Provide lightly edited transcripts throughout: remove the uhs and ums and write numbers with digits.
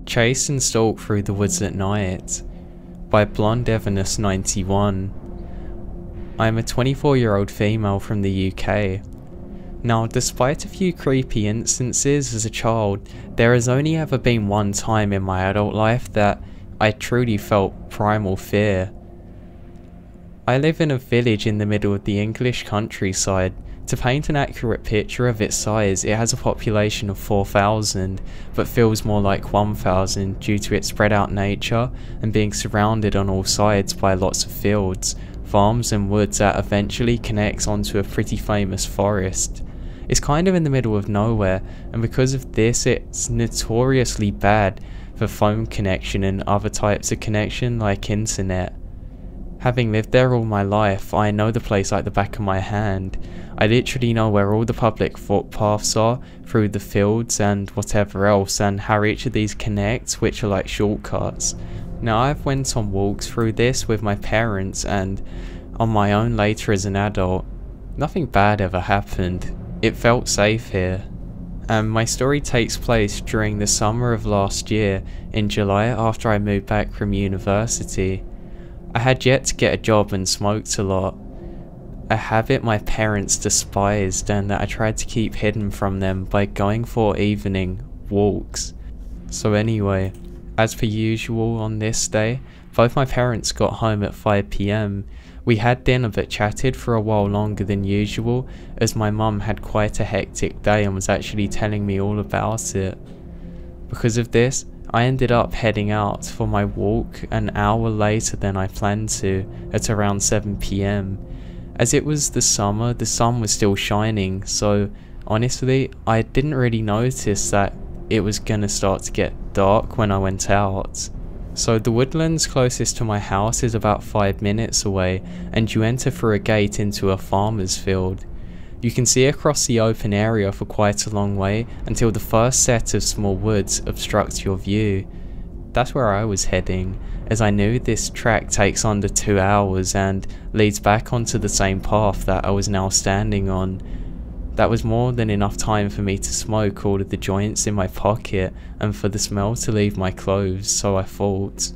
Chase and Stalk Through the Woods at Night by Blonde Everness 91. I am a 24-year-old female from the UK. Now, despite a few creepy instances as a child, there has only ever been one time in my adult life that I truly felt primal fear. I live in a village in the middle of the English countryside. To paint an accurate picture of its size, it has a population of 4,000, but feels more like 1,000 due to its spread out nature and being surrounded on all sides by lots of fields, farms and woods that eventually connects onto a pretty famous forest. It's kind of in the middle of nowhere, and because of this it's notoriously bad for phone connection and other types of connection like internet. Having lived there all my life, I know the place like the back of my hand. I literally know where all the public footpaths are through the fields and whatever else, and how each of these connect, which are like shortcuts. Now, I've went on walks through this with my parents and on my own later as an adult. Nothing bad ever happened. It felt safe here. And my story takes place during the summer of last year, in July, after I moved back from university. I had yet to get a job and smoked a lot, a habit my parents despised and that I tried to keep hidden from them by going for evening walks. So anyway, as per usual on this day, both my parents got home at 5 PM. We had dinner but chatted for a while longer than usual, as my mum had quite a hectic day and was actually telling me all about it. Because of this, I ended up heading out for my walk an hour later than I planned to, at around 7 PM. As it was the summer, the sun was still shining, so honestly, I didn't really notice that it was gonna start to get dark when I went out. So the woodlands closest to my house is about 5 minutes away, and you enter through a gate into a farmer's field. You can see across the open area for quite a long way until the first set of small woods obstruct your view. That's where I was heading, as I knew this track takes under 2 hours and leads back onto the same path that I was now standing on. That was more than enough time for me to smoke all of the joints in my pocket and for the smell to leave my clothes, so I thought.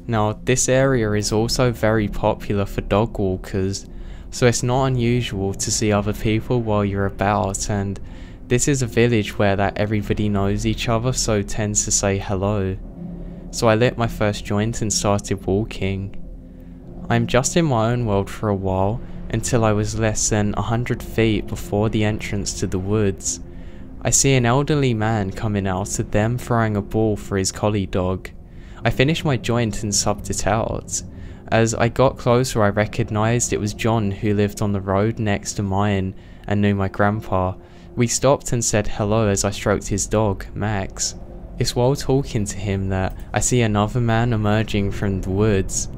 Now, this area is also very popular for dog walkers, so it's not unusual to see other people while you're about, and this is a village where that everybody knows each other, so tends to say hello. So I lit my first joint and started walking. I'm just in my own world for a while, until I was less than 100 feet before the entrance to the woods. I see an elderly man coming out of them throwing a ball for his collie dog. I finished my joint and subbed it out. As I got closer, I recognised it was John, who lived on the road next to mine and knew my grandpa. We stopped and said hello as I stroked his dog, Max. It's while talking to him that I see another man emerging from the woods.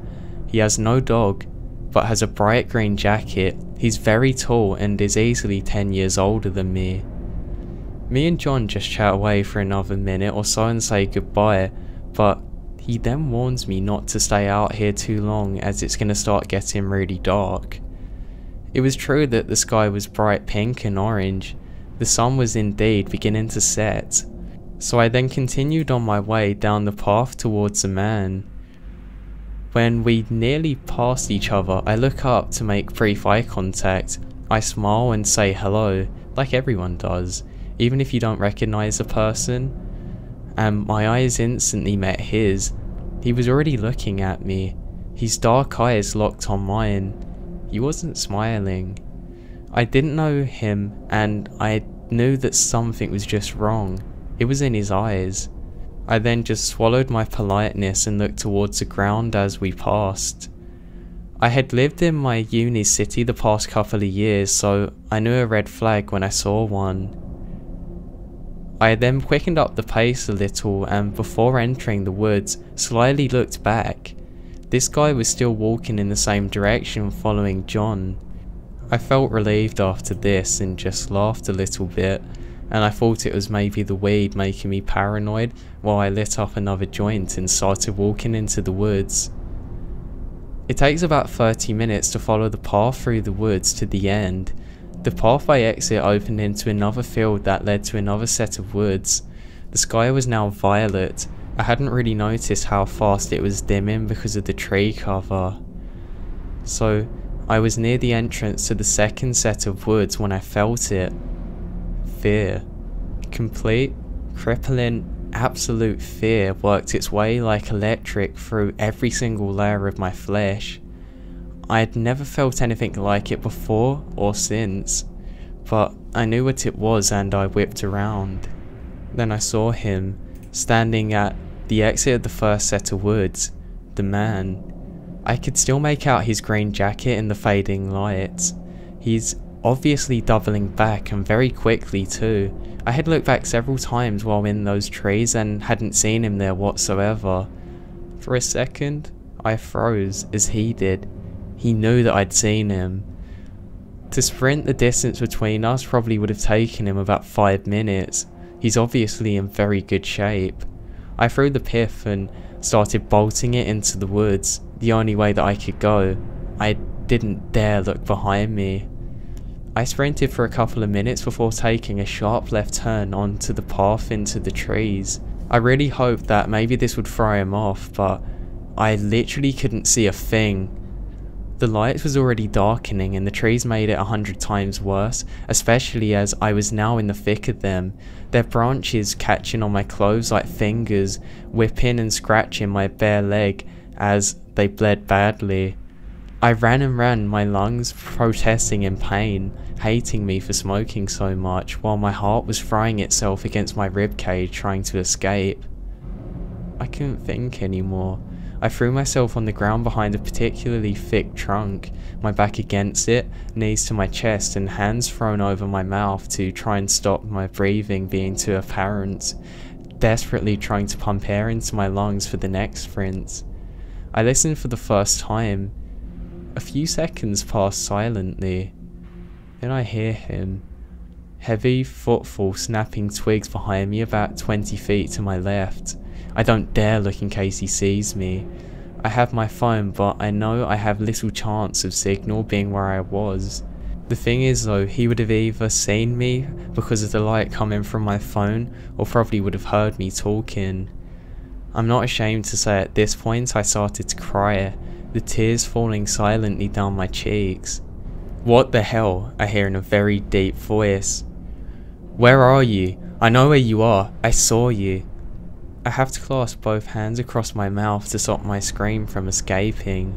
He has no dog, but has a bright green jacket. He's very tall and is easily 10 years older than me. Me and John just chat away for another minute or so and say goodbye, but he then warns me not to stay out here too long as it's going to start getting really dark. It was true that the sky was bright pink and orange. The sun was indeed beginning to set. So I then continued on my way down the path towards the man. When we nearly passed each other, I look up to make brief eye contact. I smile and say hello, like everyone does, even if you don't recognise the person. And my eyes instantly met his. He was already looking at me, his dark eyes locked on mine. He wasn't smiling. I didn't know him, and I knew that something was just wrong. It was in his eyes. I then just swallowed my politeness and looked towards the ground as we passed. I had lived in my uni city the past couple of years, so I knew a red flag when I saw one. I then quickened up the pace a little, and before entering the woods, slyly looked back. This guy was still walking in the same direction following John. I felt relieved after this and just laughed a little bit, and I thought it was maybe the weed making me paranoid while I lit up another joint and started walking into the woods. It takes about 30 minutes to follow the path through the woods to the end. The pathway exit opened into another field that led to another set of woods. The sky was now violet, I hadn't really noticed how fast it was dimming because of the tree cover. So I was near the entrance to the second set of woods when I felt it. Fear. Complete, crippling, absolute fear worked its way like electric through every single layer of my flesh. I had never felt anything like it before or since, but I knew what it was and I whipped around. Then I saw him, standing at the exit of the first set of woods, the man. I could still make out his green jacket in the fading lights. He's obviously doubling back, and very quickly too. I had looked back several times while in those trees and hadn't seen him there whatsoever. For a second, I froze as he did. He knew that I'd seen him. To sprint the distance between us probably would have taken him about 5 minutes. He's obviously in very good shape. I threw the piff and started bolting it into the woods, the only way that I could go. I didn't dare look behind me. I sprinted for a couple of minutes before taking a sharp left turn onto the path into the trees. I really hoped that maybe this would throw him off, but I literally couldn't see a thing. The light was already darkening and the trees made it 100 times worse, especially as I was now in the thick of them, their branches catching on my clothes like fingers, whipping and scratching my bare leg as they bled badly. I ran and ran, my lungs protesting in pain, hating me for smoking so much, while my heart was throwing itself against my ribcage trying to escape. I couldn't think anymore. I threw myself on the ground behind a particularly thick trunk, my back against it, knees to my chest and hands thrown over my mouth to try and stop my breathing being too apparent, desperately trying to pump air into my lungs for the next sprint. I listened for the first time. A few seconds passed silently. Then I hear him. Heavy footfall snapping twigs behind me about 20 feet to my left. I don't dare look in case he sees me. I have my phone, but I know I have little chance of signal being where I was. The thing is though, he would have either seen me because of the light coming from my phone, or probably would have heard me talking. I'm not ashamed to say at this point I started to cry, the tears falling silently down my cheeks. "What the hell?" I hear in a very deep voice. "Where are you? I know where you are. I saw you." I have to clasp both hands across my mouth to stop my scream from escaping.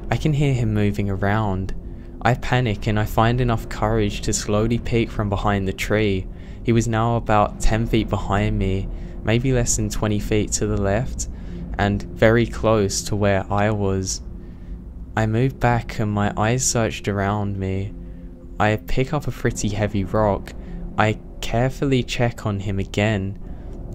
I can hear him moving around. I panic and I find enough courage to slowly peek from behind the tree. He was now about 10 feet behind me, maybe less than 20 feet to the left, and very close to where I was. I moved back and my eyes searched around me. I pick up a pretty heavy rock. I carefully check on him again.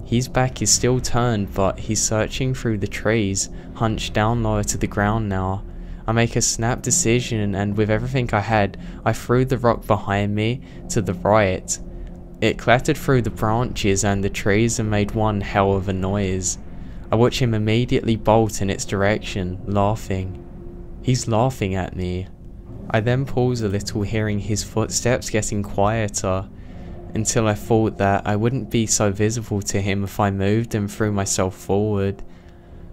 His back is still turned, but he's searching through the trees, hunched down lower to the ground now. I make a snap decision and with everything I had, I threw the rock behind me to the right. It clattered through the branches and the trees and made one hell of a noise. I watch him immediately bolt in its direction, laughing. He's laughing at me. I then pause a little, hearing his footsteps getting quieter, until I thought that I wouldn't be so visible to him if I moved and threw myself forward.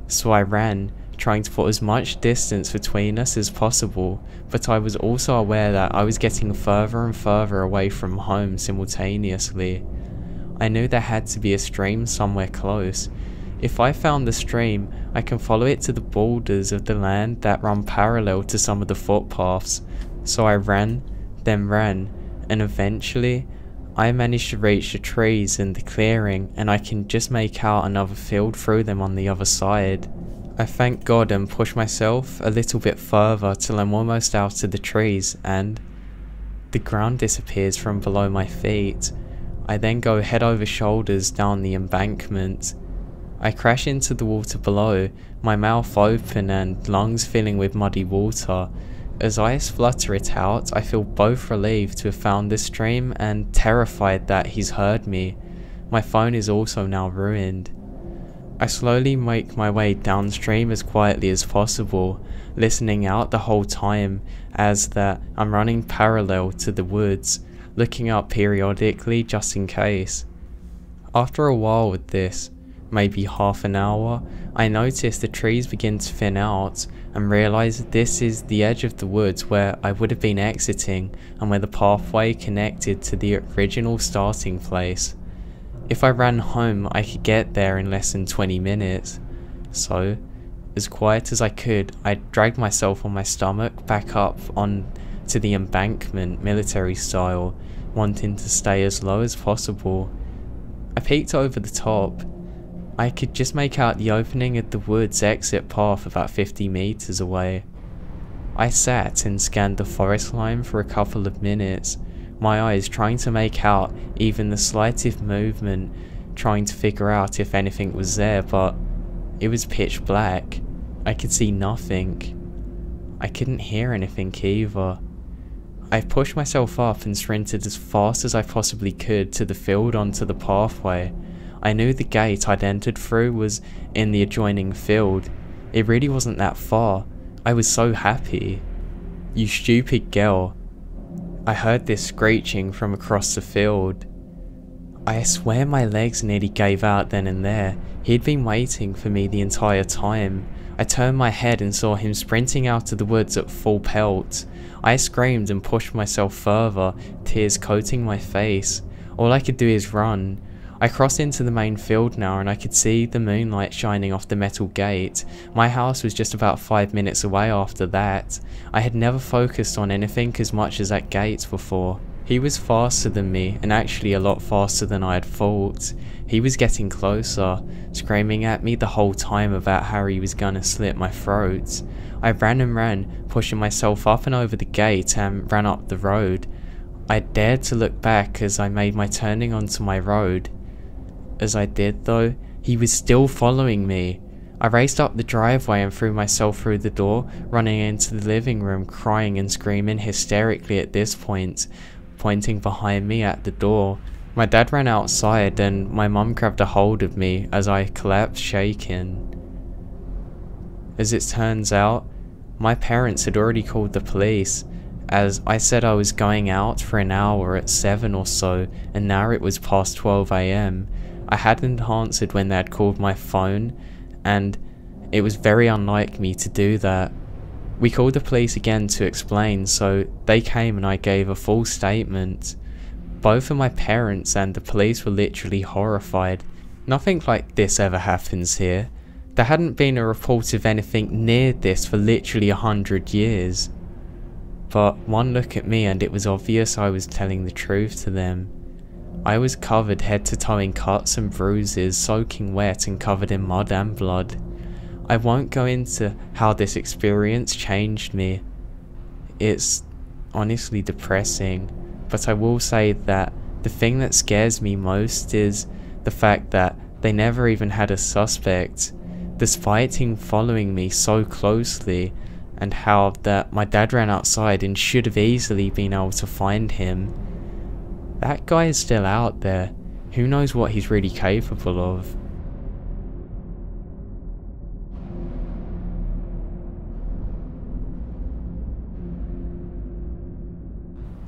So I ran, trying to put as much distance between us as possible, but I was also aware that I was getting further and further away from home simultaneously. I knew there had to be a stream somewhere close. If I found the stream, I can follow it to the borders of the land that run parallel to some of the footpaths. So I ran, then ran, and eventually I managed to reach the trees in the clearing, and I can just make out another field through them on the other side. I thank God and push myself a little bit further till I'm almost out of the trees and the ground disappears from below my feet. I then go head over shoulders down the embankment. I crash into the water below, my mouth open and lungs filling with muddy water. As I splutter it out, I feel both relieved to have found this stream and terrified that he's heard me. My phone is also now ruined. I slowly make my way downstream as quietly as possible, listening out the whole time as that I'm running parallel to the woods, looking up periodically just in case. After a while with this, maybe half an hour, I noticed the trees begin to thin out and realised this is the edge of the woods where I would have been exiting and where the pathway connected to the original starting place. If I ran home, I could get there in less than 20 minutes. So, as quiet as I could, I dragged myself on my stomach back up on to the embankment, military style, wanting to stay as low as possible. I peeked over the top. I could just make out the opening of the woods exit path about 50 meters away. I sat and scanned the forest line for a couple of minutes, my eyes trying to make out even the slightest movement, trying to figure out if anything was there, but it was pitch black. I could see nothing. I couldn't hear anything either. I pushed myself up and sprinted as fast as I possibly could to the field onto the pathway. I knew the gate I'd entered through was in the adjoining field. It really wasn't that far. I was so happy. "You stupid girl." I heard this screeching from across the field. I swear my legs nearly gave out then and there. He'd been waiting for me the entire time. I turned my head and saw him sprinting out of the woods at full pelt. I screamed and pushed myself further, tears coating my face. All I could do is run. I crossed into the main field now and I could see the moonlight shining off the metal gate. My house was just about 5 minutes away after that. I had never focused on anything as much as that gate before. He was faster than me, and actually a lot faster than I had thought. He was getting closer, screaming at me the whole time about how he was gonna slit my throat. I ran and ran, pushing myself up and over the gate and ran up the road. I dared to look back as I made my turning onto my road. As I did though, he was still following me. I raced up the driveway and threw myself through the door, running into the living room, crying and screaming hysterically at this point, pointing behind me at the door. My dad ran outside and my mum grabbed a hold of me as I collapsed shaking. As it turns out, my parents had already called the police, as I said I was going out for an hour at 7 or so, and now it was past 12 AM. I hadn't answered when they had called my phone, and it was very unlike me to do that. We called the police again to explain, so they came and I gave a full statement. Both of my parents and the police were literally horrified. Nothing like this ever happens here. There hadn't been a report of anything near this for literally 100 years. But one look at me and it was obvious I was telling the truth to them. I was covered head to toe in cuts and bruises, soaking wet and covered in mud and blood. I won't go into how this experience changed me. It's honestly depressing, but I will say that the thing that scares me most is the fact that they never even had a suspect, despite him following me so closely, and how that my dad ran outside and should have easily been able to find him. That guy is still out there. Who knows what he's really capable of.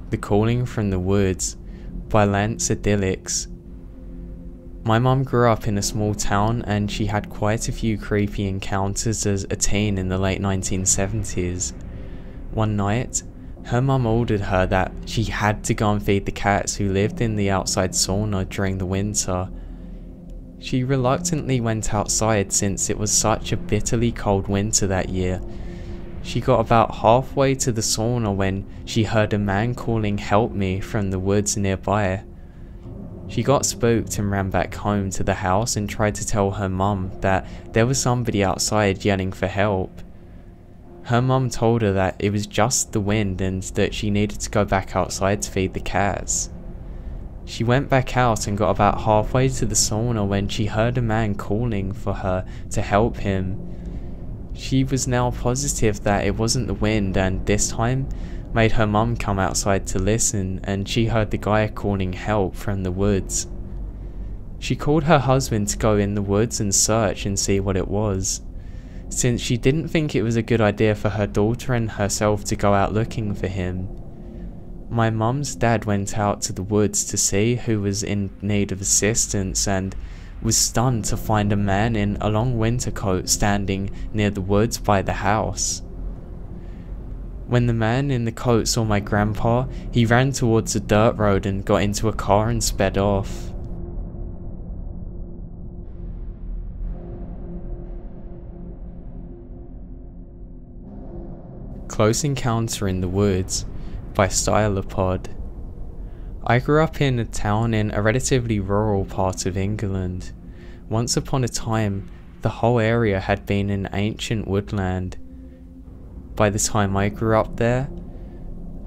The Calling from the Woods by Lance Idyllics. My mum grew up in a small town and she had quite a few creepy encounters as a teen in the late 1970s. One night, her mum ordered her that she had to go and feed the cats who lived in the outside sauna during the winter. She reluctantly went outside since it was such a bitterly cold winter that year. She got about halfway to the sauna when she heard a man calling "help me" from the woods nearby. She got spooked and ran back home to the house and tried to tell her mum that there was somebody outside yelling for help. Her mum told her that it was just the wind and that she needed to go back outside to feed the cats. She went back out and got about halfway to the sauna when she heard a man calling for her to help him. She was now positive that it wasn't the wind, and this time made her mum come outside to listen, and she heard the guy calling help from the woods. She called her husband to go in the woods and search and see what it was, since she didn't think it was a good idea for her daughter and herself to go out looking for him. My mum's dad went out to the woods to see who was in need of assistance, and was stunned to find a man in a long winter coat standing near the woods by the house. When the man in the coat saw my grandpa, he ran towards the dirt road and got into a car and sped off. Close Encounter in the Woods by Stylopod. I grew up in a town in a relatively rural part of England. Once upon a time, the whole area had been an ancient woodland. By the time I grew up there,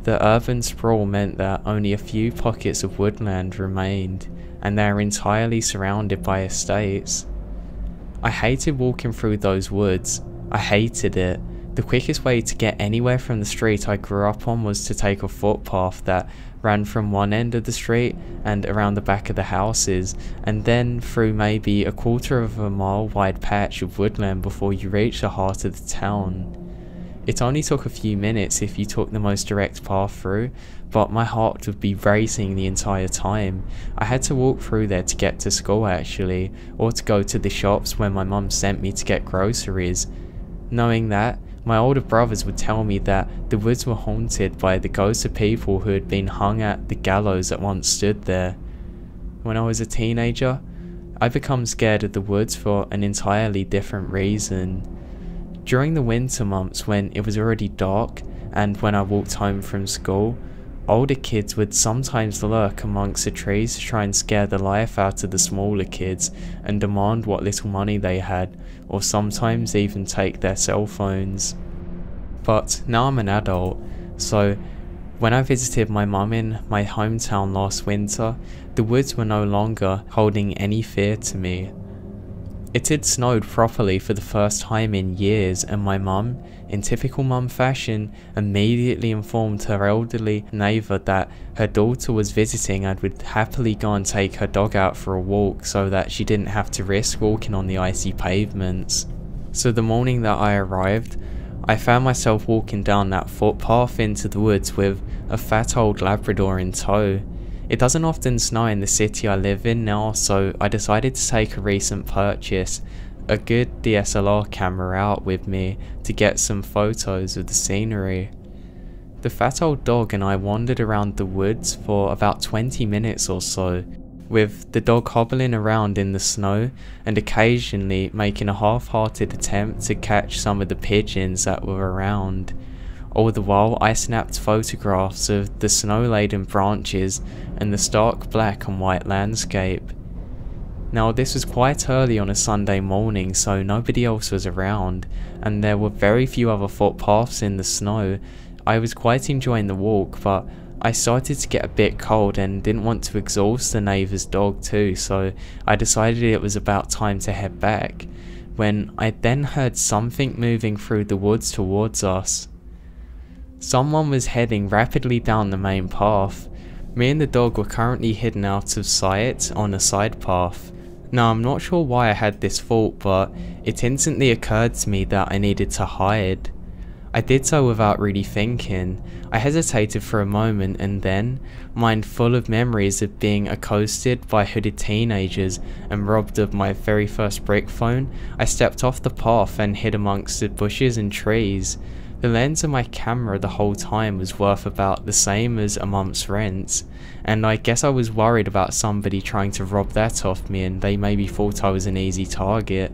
the urban sprawl meant that only a few pockets of woodland remained, and they are entirely surrounded by estates. I hated walking through those woods. I hated it. The quickest way to get anywhere from the street I grew up on was to take a footpath that ran from one end of the street and around the back of the houses, and then through maybe a quarter of a mile wide patch of woodland before you reached the heart of the town. It only took a few minutes if you took the most direct path through, but my heart would be racing the entire time. I had to walk through there to get to school actually, or to go to the shops where my mum sent me to get groceries. Knowing that, my older brothers would tell me that the woods were haunted by the ghosts of people who had been hung at the gallows that once stood there. When I was a teenager, I became scared of the woods for an entirely different reason. During the winter months when it was already dark and when I walked home from school, older kids would sometimes lurk amongst the trees to try and scare the life out of the smaller kids and demand what little money they had, or sometimes even take their cell phones. But now I'm an adult, so when I visited my mum in my hometown last winter, the woods were no longer holding any fear to me. It had snowed properly for the first time in years, and my mum, in typical mum fashion, immediately informed her elderly neighbour that her daughter was visiting and would happily go and take her dog out for a walk so that she didn't have to risk walking on the icy pavements. So the morning that I arrived, I found myself walking down that footpath into the woods with a fat old Labrador in tow. It doesn't often snow in the city I live in now, so I decided to take a recent purchase, a good DSLR camera out with me to get some photos of the scenery. The fat old dog and I wandered around the woods for about 20 minutes or so, with the dog hobbling around in the snow and occasionally making a half-hearted attempt to catch some of the pigeons that were around. All the while I snapped photographs of the snow-laden branches and the stark black and white landscape. Now this was quite early on a Sunday morning, so nobody else was around, and there were very few other footpaths in the snow. I was quite enjoying the walk, but I started to get a bit cold and didn't want to exhaust the neighbour's dog too, so I decided it was about time to head back, when I then heard something moving through the woods towards us. Someone was heading rapidly down the main path. Me and the dog were currently hidden out of sight on a side path. Now I'm not sure why I had this thought, but it instantly occurred to me that I needed to hide. I did so without really thinking. I hesitated for a moment and then, mind full of memories of being accosted by hooded teenagers and robbed of my very first brick phone, I stepped off the path and hid amongst the bushes and trees. The lens of my camera the whole time was worth about the same as a month's rent, and I guess I was worried about somebody trying to rob that off me and they maybe thought I was an easy target.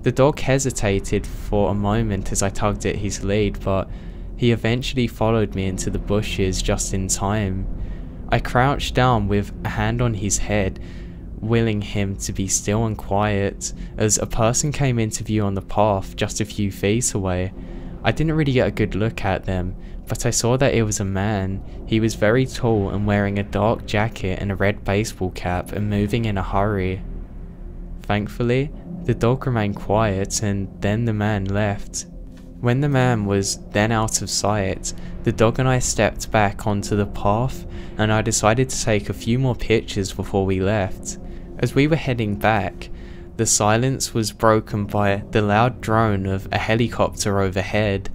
The dog hesitated for a moment as I tugged at his lead, but he eventually followed me into the bushes just in time. I crouched down with a hand on his head, willing him to be still and quiet, as a person came into view on the path just a few feet away. I didn't really get a good look at them, but I saw that it was a man. He was very tall and wearing a dark jacket and a red baseball cap and moving in a hurry. Thankfully, the dog remained quiet and then the man left. When the man was then out of sight, the dog and I stepped back onto the path and I decided to take a few more pictures before we left. As we were heading back, the silence was broken by the loud drone of a helicopter overhead.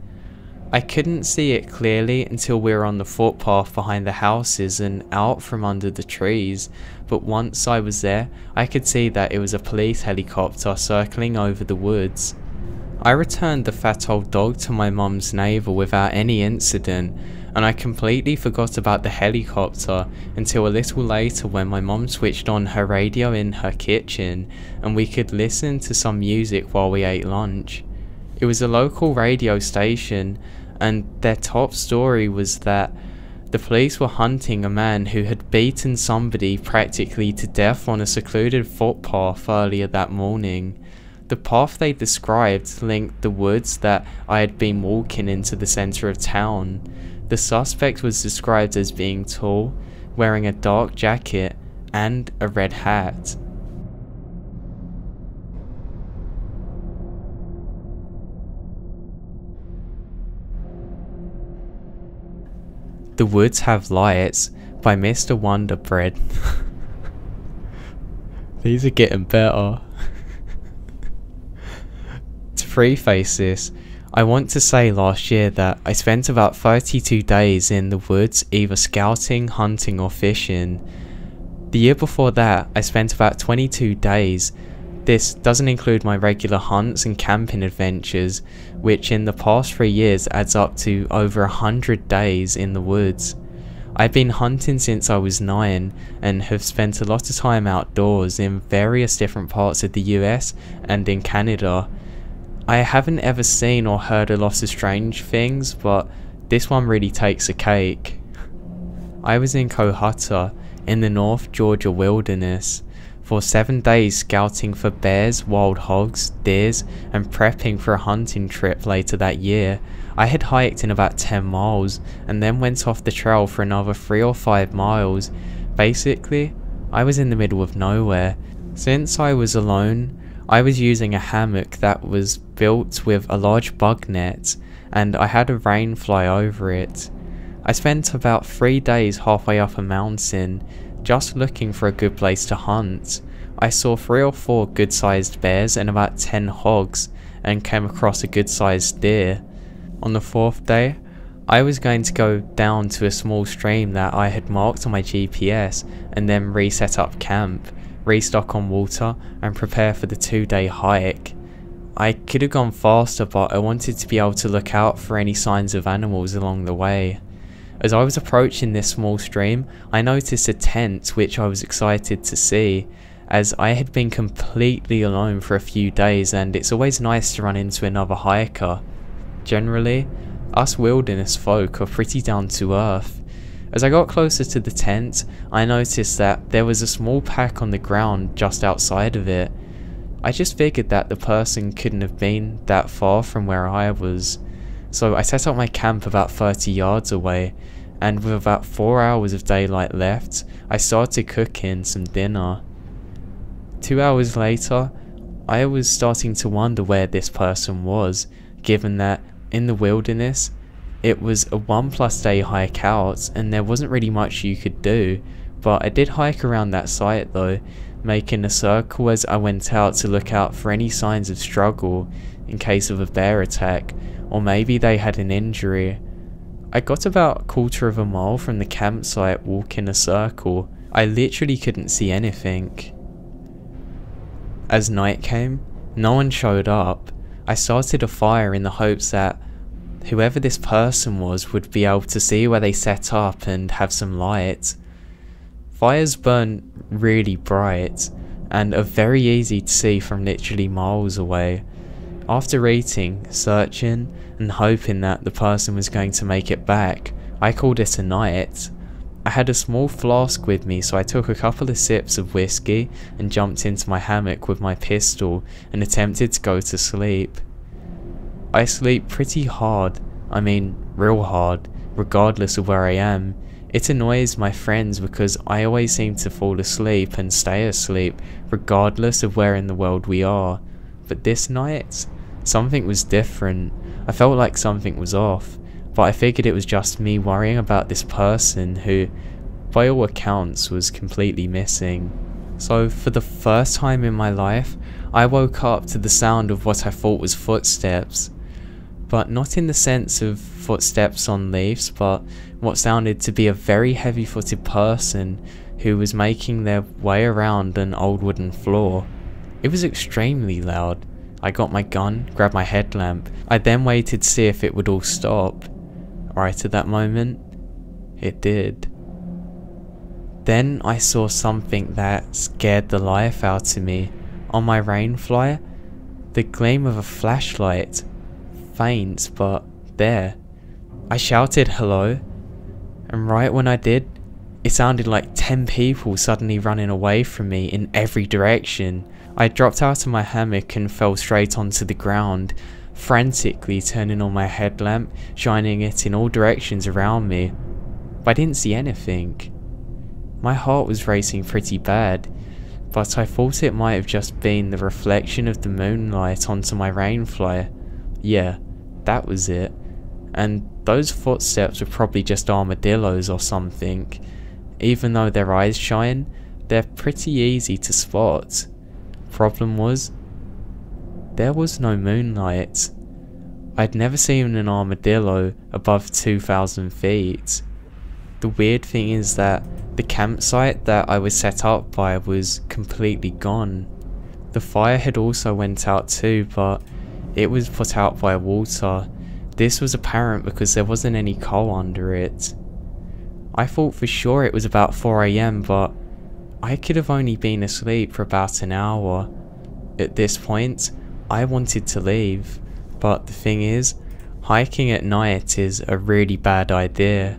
I couldn't see it clearly until we were on the footpath behind the houses and out from under the trees, but once I was there, I could see that it was a police helicopter circling over the woods. I returned the fat old dog to my mum's neighbour without any incident, and I completely forgot about the helicopter until a little later when my mum switched on her radio in her kitchen and we could listen to some music while we ate lunch. It was a local radio station, and their top story was that the police were hunting a man who had beaten somebody practically to death on a secluded footpath earlier that morning. The path they described linked the woods that I had been walking into the centre of town. The suspect was described as being tall, wearing a dark jacket and a red hat. The Woods Have Lights by Mr. Wonderbread. These are getting better. To preface this, I want to say last year that I spent about 32 days in the woods either scouting, hunting or fishing. The year before that, I spent about 22 days. This doesn't include my regular hunts and camping adventures, which in the past 3 years adds up to over 100 days in the woods. I've been hunting since I was 9 and have spent a lot of time outdoors in various different parts of the US and in Canada. I haven't ever seen or heard a lot of strange things, but this one really takes a cake. I was in Cohutta in the North Georgia wilderness for 7 days scouting for bears, wild hogs, deers and prepping for a hunting trip later that year. I had hiked in about 10 miles and then went off the trail for another 3 or 5 miles. Basically, I was in the middle of nowhere. Since I was alone, I was using a hammock that was built with a large bug net and I had a rain fly over it. I spent about 3 days halfway up a mountain just looking for a good place to hunt. I saw 3 or 4 good sized bears and about 10 hogs and came across a good sized deer. On the 4th day, I was going to go down to a small stream that I had marked on my GPS and then reset up camp, restock on water and prepare for the 2-day hike. I could have gone faster, but I wanted to be able to look out for any signs of animals along the way. As I was approaching this small stream, I noticed a tent which I was excited to see, as I had been completely alone for a few days and it's always nice to run into another hiker. Generally, us wilderness folk are pretty down to earth. As I got closer to the tent, I noticed that there was a small pack on the ground just outside of it. I just figured that the person couldn't have been that far from where I was. So I set up my camp about 30 yards away, and with about 4 hours of daylight left, I started cooking some dinner. 2 hours later, I was starting to wonder where this person was, given that in the wilderness, it was a 1+ day hike out and there wasn't really much you could do, but I did hike around that site though, making a circle as I went out to look out for any signs of struggle in case of a bear attack, or maybe they had an injury. I got about 1/4 of a mile from the campsite walking a circle. I literally couldn't see anything. As night came, no one showed up. I started a fire in the hopes that whoever this person was would be able to see where they set up and have some light. Fires burn really bright and are very easy to see from literally miles away. After eating, searching and hoping that the person was going to make it back, I called it a night. I had a small flask with me, so I took a couple of sips of whiskey and jumped into my hammock with my pistol and attempted to go to sleep. I sleep pretty hard, I mean real hard, regardless of where I am. It annoys my friends because I always seem to fall asleep and stay asleep regardless of where in the world we are. But this night, something was different. I felt like something was off, but I figured it was just me worrying about this person who, by all accounts, was completely missing. So for the first time in my life, I woke up to the sound of what I thought was footsteps. but not in the sense of footsteps on leaves, but what sounded to be a very heavy-footed person who was making their way around an old wooden floor. It was extremely loud. I got my gun, grabbed my headlamp. I then waited to see if it would all stop. Right at that moment, it did. Then I saw something that scared the life out of me. On my rain flyer, the gleam of a flashlight. Faint, but there. I shouted hello, and right when I did, it sounded like 10 people suddenly running away from me in every direction. I dropped out of my hammock and fell straight onto the ground, frantically turning on my headlamp, shining it in all directions around me. But I didn't see anything. My heart was racing pretty bad, but I thought it might have just been the reflection of the moonlight onto my rain flyer. Yeah, that was it. And those footsteps were probably just armadillos or something. Even though their eyes shine, they're pretty easy to spot. Problem was, there was no moonlight. I'd never seen an armadillo above 2,000 feet. The weird thing is that the campsite that I was set up by was completely gone. The fire had also went out too, but it was put out by water. This was apparent because there wasn't any coal under it. I thought for sure it was about 4 AM, but I could have only been asleep for about an hour. At this point, I wanted to leave, but the thing is, hiking at night is a really bad idea.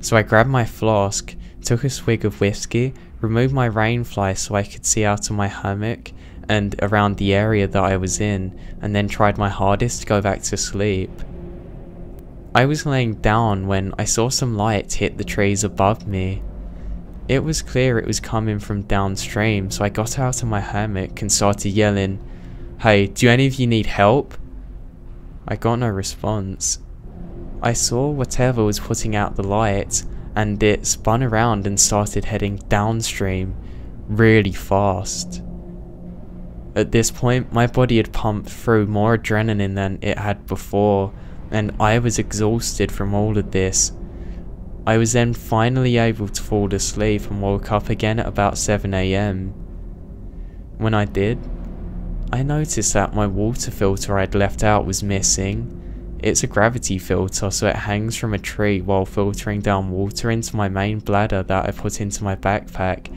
So I grabbed my flask, took a swig of whiskey, removed my rain fly so I could see out of my hammock and around the area that I was in, and then tried my hardest to go back to sleep. I was laying down when I saw some light hit the trees above me. It was clear it was coming from downstream, so I got out of my hammock and started yelling, "Hey, do any of you need help?" I got no response. I saw whatever was putting out the light, and it spun around and started heading downstream, really fast. At this point, my body had pumped through more adrenaline than it had before, and I was exhausted from all of this. I was then finally able to fall asleep and woke up again at about 7 AM. When I did, I noticed that my water filter I'd left out was missing. It's a gravity filter, so it hangs from a tree while filtering down water into my main bladder that I put into my backpack,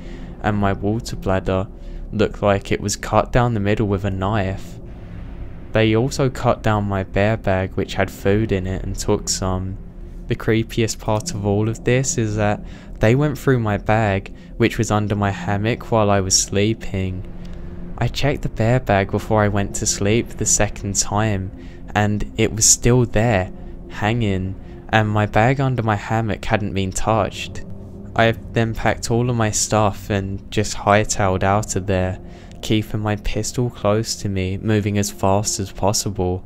and my water bladder looked like it was cut down the middle with a knife. They also cut down my bear bag, which had food in it, and took some. The creepiest part of all of this is that they went through my bag, which was under my hammock while I was sleeping. I checked the bear bag before I went to sleep the second time, and it was still there, hanging, and my bag under my hammock hadn't been touched. I then packed all of my stuff and just hightailed out of there, keeping my pistol close to me, moving as fast as possible.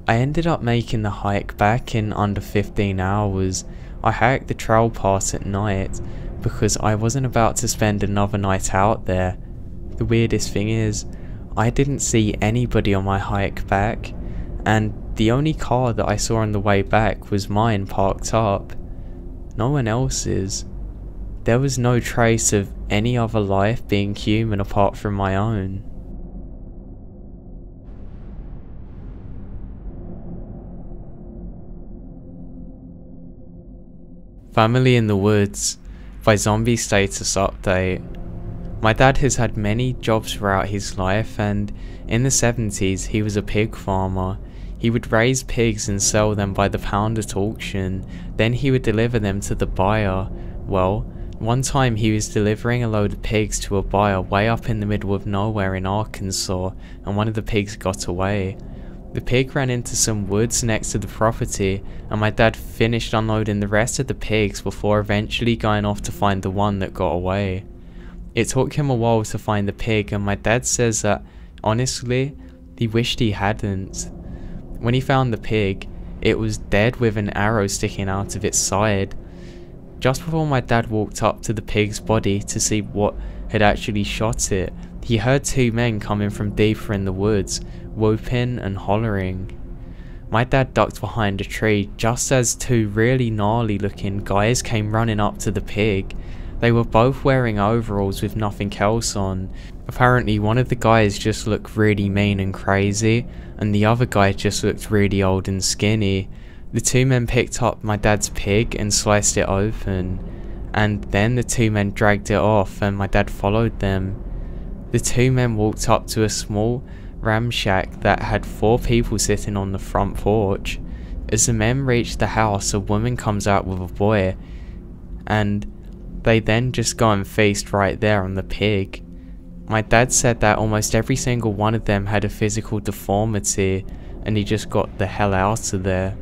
I ended up making the hike back in under 15 hours. I hiked the trail part at night because I wasn't about to spend another night out there. The weirdest thing is, I didn't see anybody on my hike back, and the only car that I saw on the way back was mine parked up. No one else's. There was no trace of any other life being human apart from my own. Family in the Woods by Zombie Status Update. My dad has had many jobs throughout his life, and in the 70s he was a pig farmer. He would raise pigs and sell them by the pound at auction, then he would deliver them to the buyer. Well, one time he was delivering a load of pigs to a buyer way up in the middle of nowhere in Arkansas, and one of the pigs got away. The pig ran into some woods next to the property, and my dad finished unloading the rest of the pigs before eventually going off to find the one that got away. It took him a while to find the pig, and my dad says that, honestly, he wished he hadn't. When he found the pig, it was dead with an arrow sticking out of its side. Just before my dad walked up to the pig's body to see what had actually shot it, he heard two men coming from deeper in the woods, whooping and hollering. My dad ducked behind a tree just as two really gnarly looking guys came running up to the pig. They were both wearing overalls with nothing else on. Apparently one of the guys just looked really mean and crazy, and the other guy just looked really old and skinny. The two men picked up my dad's pig and sliced it open, and then the two men dragged it off and my dad followed them. The two men walked up to a small ramshack that had 4 people sitting on the front porch. As the men reached the house, a woman comes out with a boy, and they then just go and feast right there on the pig. My dad said that almost every single one of them had a physical deformity, and he just got the hell out of there.